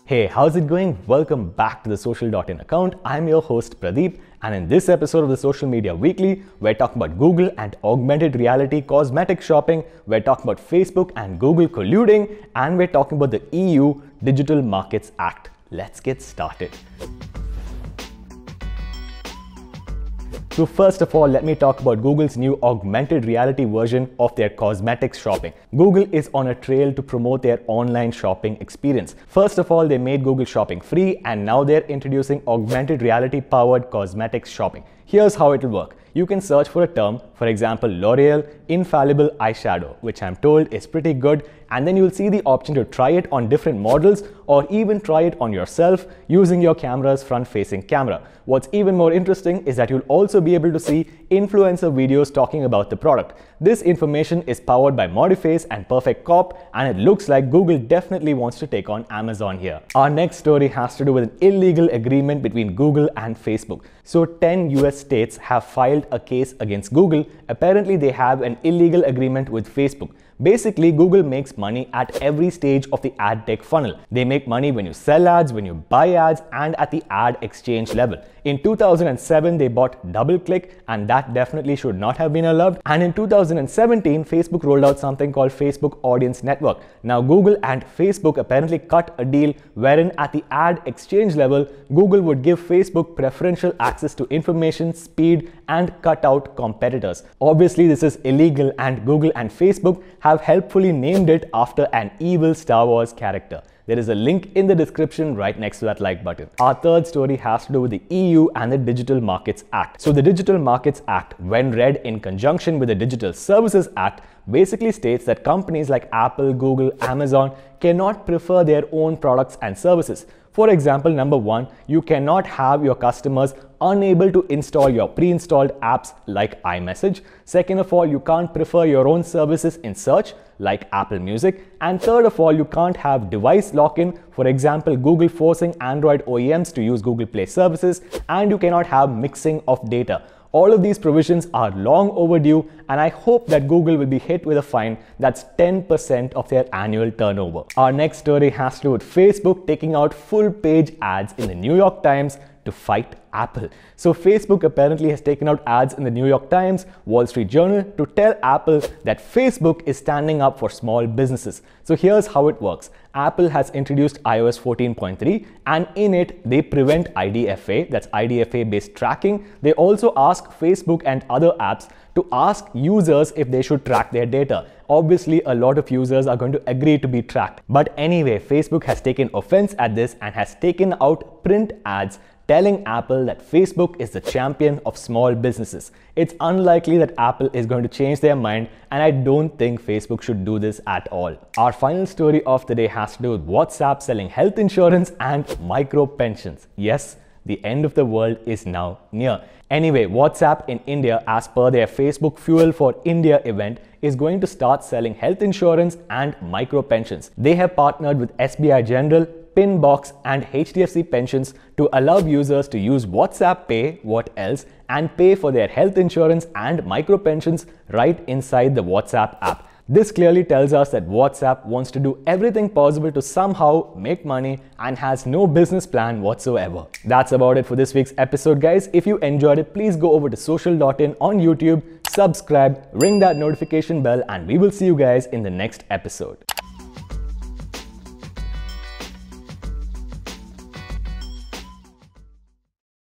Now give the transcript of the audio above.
Hey, how's it going? Welcome back to the Social.in account. I'm your host Pradeep, and in this episode of the Social Media Weekly, we're talking about Google and augmented reality cosmetic shopping, we're talking about Facebook and Google colluding, and we're talking about the EU Digital Markets Act. Let's get started. So first of all, let me talk about Google's new augmented reality version of their cosmetics shopping. Google is on a trail to promote their online shopping experience. First of all, they made Google Shopping free, and now they're introducing augmented reality powered cosmetics shopping. Here's how it will work. You can search for a term, for example, L'Oreal Infallible Eyeshadow, which I'm told is pretty good, and then you'll see the option to try it on different models or even try it on yourself using your camera's front-facing camera. What's even more interesting is that you'll also be able to see influencer videos talking about the product. This information is powered by Modiface and Perfect Cop, and it looks like Google definitely wants to take on Amazon here. Our next story has to do with an illegal agreement between Google and Facebook. So 10 US states have filed a case against Google. Apparently they have an illegal agreement with Facebook. Basically, Google makes money at every stage of the ad tech funnel. They make money when you sell ads, when you buy ads, and at the ad exchange level. In 2007, they bought DoubleClick, and that definitely should not have been allowed. And in 2017, Facebook rolled out something called Facebook Audience Network. Now, Google and Facebook apparently cut a deal wherein at the ad exchange level, Google would give Facebook preferential access to information, speed, and cut out competitors. Obviously, this is illegal, and Google and Facebook have helpfully named it after an evil Star Wars character. There is a link in the description right next to that like button. Our third story has to do with the EU and the Digital Markets Act. So the Digital Markets Act, when read in conjunction with the Digital Services Act, basically states that companies like Apple, Google, Amazon cannot prefer their own products and services. For example, number one, you cannot have your customers unable to install your pre-installed apps like iMessage. Second of all, you can't prefer your own services in search like Apple Music. And third of all, you can't have device lock-in, for example, Google forcing Android OEMs to use Google Play services, and you cannot have mixing of data. All of these provisions are long overdue, and I hope that Google will be hit with a fine that's 10% of their annual turnover. Our next story has to do with Facebook taking out full-page ads in the New York Times to fight Apple. So Facebook apparently has taken out ads in the New York Times, Wall Street Journal to tell Apple that Facebook is standing up for small businesses. So here's how it works. Apple has introduced iOS 14.3, and in it they prevent IDFA, that's IDFA based tracking. They also ask Facebook and other apps to ask users if they should track their data. Obviously, a lot of users are going to agree to be tracked. But anyway, Facebook has taken offense at this and has taken out print ads telling Apple that Facebook is the champion of small businesses. It's unlikely that Apple is going to change their mind, and I don't think Facebook should do this at all. Our final story of the day has to do with WhatsApp selling health insurance and micro pensions. Yes, the end of the world is now near. Anyway, WhatsApp in India, as per their Facebook Fuel for India event, is going to start selling health insurance and micro pensions. They have partnered with SBI General, Pinbox, and HDFC Pensions to allow users to use WhatsApp Pay, what else, and pay for their health insurance and micro pensions right inside the WhatsApp app. This clearly tells us that WhatsApp wants to do everything possible to somehow make money and has no business plan whatsoever. That's about it for this week's episode, guys. If you enjoyed it, please go over to Social.in on YouTube, subscribe, ring that notification bell, and we will see you guys in the next episode.